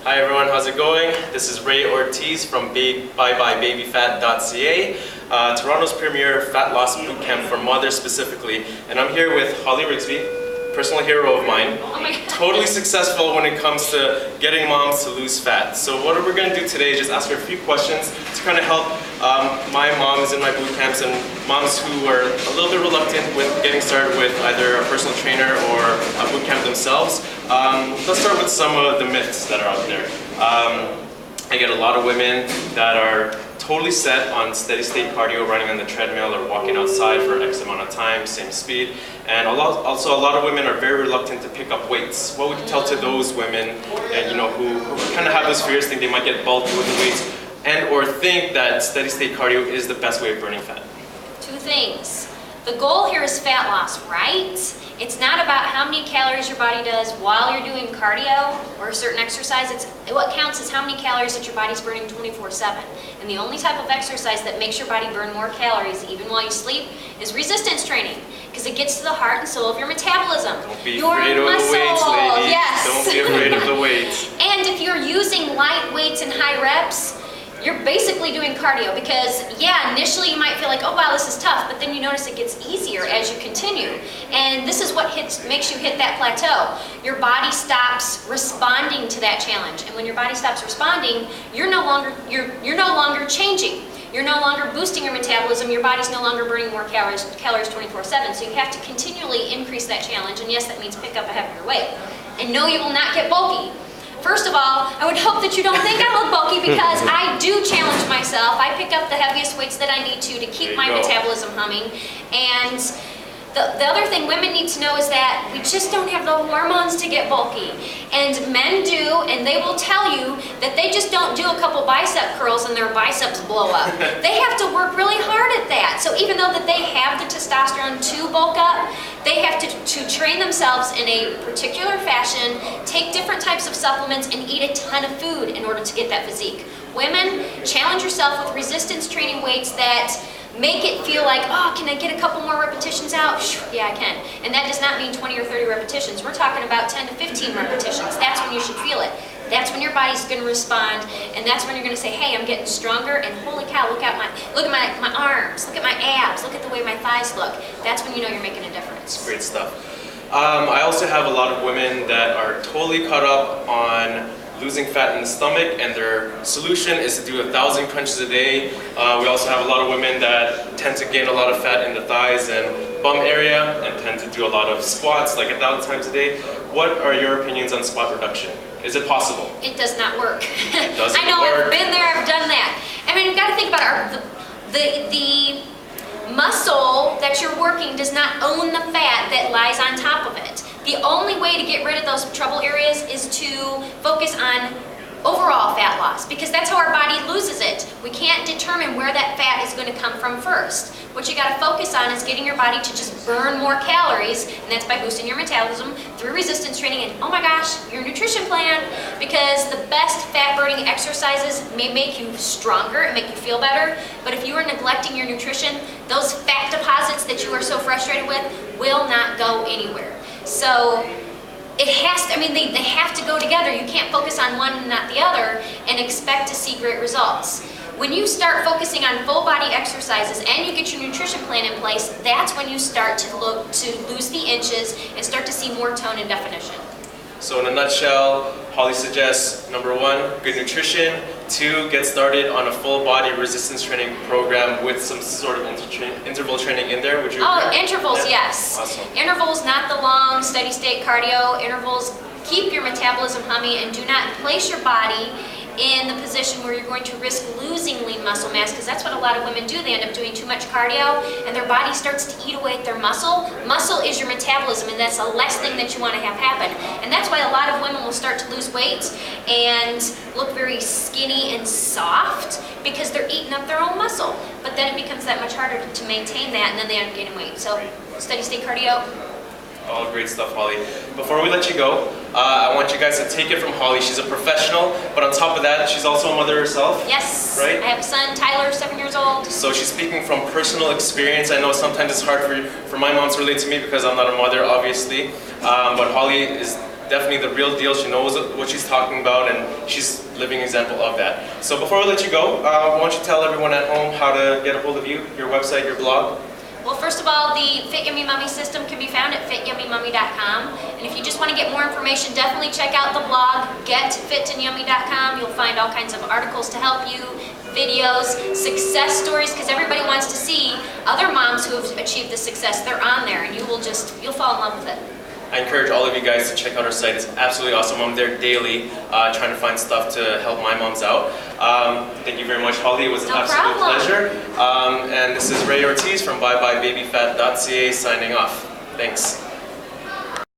Hi everyone, how's it going? This is Ray Ortiz from ByeByeBabyFat.ca, Toronto's premier fat loss boot camp for mothers specifically. And I'm here with Holly Rigsby, personal hero of mine. Oh my God. Totally successful when it comes to getting moms to lose fat. So what we're going to do today is just ask her a few questions to kind of help my moms in my boot camps and moms who are a little bit reluctant with getting started with either a personal trainer or a boot camp themselves. Let's start with some of the myths that are out there. I get a lot of women that are totally set on steady state cardio, running on the treadmill or walking outside for X amount of time, same speed. And also a lot of women are very reluctant to pick up weights. What would you tell to those women and who kind of have those fears, think they might get bulky with the weights, and or think that steady state cardio is the best way of burning fat? Two things. The goal here is fat loss, right? It's not about how many calories your body does while you're doing cardio or a certain exercise. What counts is how many calories that your body's burning 24/7. And the only type of exercise that makes your body burn more calories even while you sleep is resistance training, because it gets to the heart and soul of your metabolism. Don't be afraid of the weights, lady. Yes. Don't be afraid of the weights. And if you're using light weights and high reps, you're basically doing cardio, because initially you might feel like, oh wow, this is tough, but then you notice it gets easier as you continue. And this is what makes you hit that plateau. Your body stops responding to that challenge. And when your body stops responding, you're no longer changing. You're no longer boosting your metabolism. Your body's no longer burning more calories 24/7. So you have to continually increase that challenge. And yes, that means pick up a heavier weight. And no, you will not get bulky. First of all, I would hope that you don't think I look bulky, because I do challenge myself. I pick up the heaviest weights that I need to keep my metabolism humming. And the other thing women need to know is that we just don't have the hormones to get bulky. And men do, and they will tell you that they just don't do a couple bicep curls and their biceps blow up. They have to work really hard at that. So even though that they have the testosterone to bulk up, they have to train themselves in a particular fashion, take different types of supplements, and eat a ton of food in order to get that physique. Women, challenge yourself with resistance training weights that make it feel like, oh, can I get a couple more repetitions out? Yeah, I can. And that does not mean 20 or 30 repetitions. We're talking about 10 to 15 repetitions. That's when you should feel it. That's when your body's going to respond, and that's when you're going to say, hey, I'm getting stronger, and holy cow, look at my arms, look at my abs, look at the way my thighs look. That's when you know you're making a difference. Great stuff. I also have a lot of women that are totally caught up on losing fat in the stomach, and their solution is to do 1,000 crunches a day. We also have a lot of women that tend to gain a lot of fat in the thighs and bum area and tend to do a lot of squats like 1,000 times a day. What are your opinions on squat reduction? Is it possible? It does not work. It doesn't I know, work. I've been there, I've done that. I mean, you've got to think about the muscle that you're working does not own the fat that lies on top of it. The only way to get rid of those trouble areas is to focus on overall fat loss, because that's how our body loses it. We can't determine where that fat is going to come from first. What you got to focus on is getting your body to just burn more calories, and that's by boosting your metabolism through resistance training and, oh my gosh, your nutrition plan, because the best fat burning exercises may make you stronger and make you feel better, but if you are neglecting your nutrition, those fat deposits that you are so frustrated with will not go anywhere. So it has to, they have to go together. You can't focus on one and not the other and expect to see great results. When you start focusing on full body exercises and you get your nutrition plan in place, that's when you start to lose the inches and start to see more tone and definition. So in a nutshell, Holly suggests, number 1, good nutrition. 2, get started on a full body resistance training program with some sort of interval training in there. Would you agree? Oh, intervals, yes. Awesome. Intervals, not the long, steady state cardio. Intervals keep your metabolism humming, and do not place your body in the position where you're going to risk losing lean muscle mass, because that's what a lot of women do. They end up doing too much cardio and their body starts to eat away at their muscle. Muscle is your metabolism, and that's the last thing that you want to have happen. And that's why a lot of women will start to lose weight and look very skinny and soft, because they're eating up their own muscle. But then it becomes that much harder to maintain that, and then they end up gaining weight. So steady state cardio. All great stuff, Holly. Before we let you go, I want you guys to take it from Holly. She's a professional, but on top of that, she's also a mother herself. Yes. Right? I have a son, Tyler, 7 years old. So she's speaking from personal experience. I know sometimes it's hard for my mom to relate to me because I'm not a mother, obviously. But Holly is definitely the real deal. She knows what she's talking about, and she's a living example of that. So before we let you go, why don't you tell everyone at home how to get a hold of you, your website, your blog? Well, first of all, the Fit Yummy Mummy system can be found at fityummymummy.com. And if you just want to get more information, definitely check out the blog, getfitandyummy.com. You'll find all kinds of articles to help you, videos, success stories, because everybody wants to see other moms who have achieved this success. They're on there, and you'll fall in love with it. I encourage all of you guys to check out our site. It's absolutely awesome. I'm there daily trying to find stuff to help my moms out. Thank you very much, Holly. It was an absolute pleasure. And this is Ray Ortiz from byeByeBabyFat.ca signing off. Thanks.